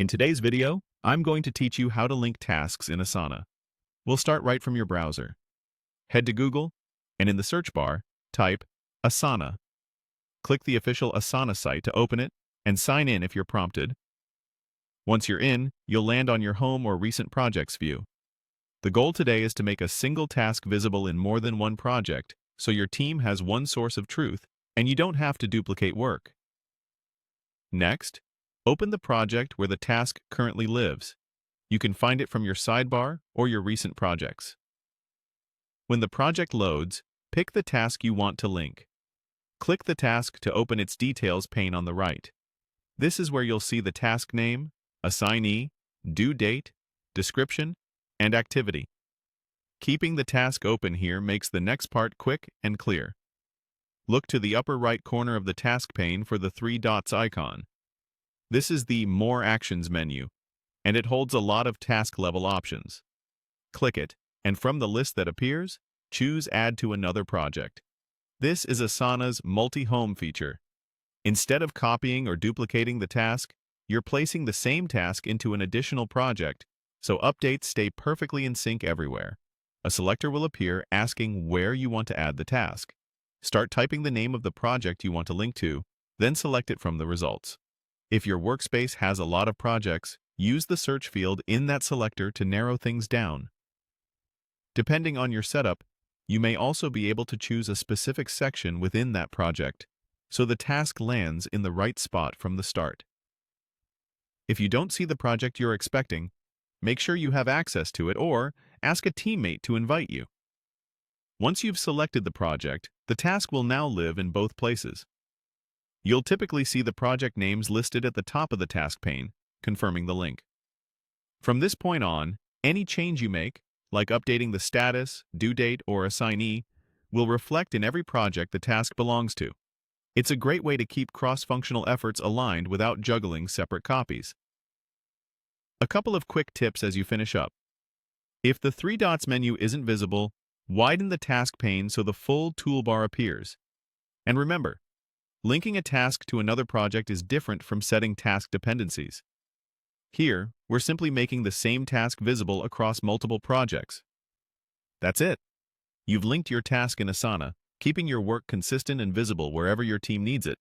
In today's video, I'm going to teach you how to link tasks in Asana. We'll start right from your browser. Head to Google, and in the search bar, type Asana. Click the official Asana site to open it, and sign in if you're prompted. Once you're in, you'll land on your Home or Recent Projects view. The goal today is to make a single task visible in more than one project, so your team has one source of truth, and you don't have to duplicate work. Next, open the project where the task currently lives. You can find it from your sidebar or your recent projects. When the project loads, pick the task you want to link. Click the task to open its details pane on the right. This is where you'll see the task name, assignee, due date, description, and activity. Keeping the task open here makes the next part quick and clear. Look to the upper right corner of the task pane for the three dots icon. This is the More Actions menu, and it holds a lot of task-level options. Click it, and from the list that appears, choose Add to another project. This is Asana's Multi-Home feature. Instead of copying or duplicating the task, you're placing the same task into an additional project, so updates stay perfectly in sync everywhere. A selector will appear asking where you want to add the task. Start typing the name of the project you want to link to, then select it from the results. If your workspace has a lot of projects, use the search field in that selector to narrow things down. Depending on your setup, you may also be able to choose a specific section within that project, so the task lands in the right spot from the start. If you don't see the project you're expecting, make sure you have access to it or ask a teammate to invite you. Once you've selected the project, the task will now live in both places. You'll typically see the project names listed at the top of the task pane, confirming the link. From this point on, any change you make, like updating the status, due date, or assignee, will reflect in every project the task belongs to. It's a great way to keep cross-functional efforts aligned without juggling separate copies. A couple of quick tips as you finish up. If the three dots menu isn't visible, widen the task pane so the full toolbar appears. And remember, linking a task to another project is different from setting task dependencies. Here, we're simply making the same task visible across multiple projects. That's it. You've linked your task in Asana, keeping your work consistent and visible wherever your team needs it.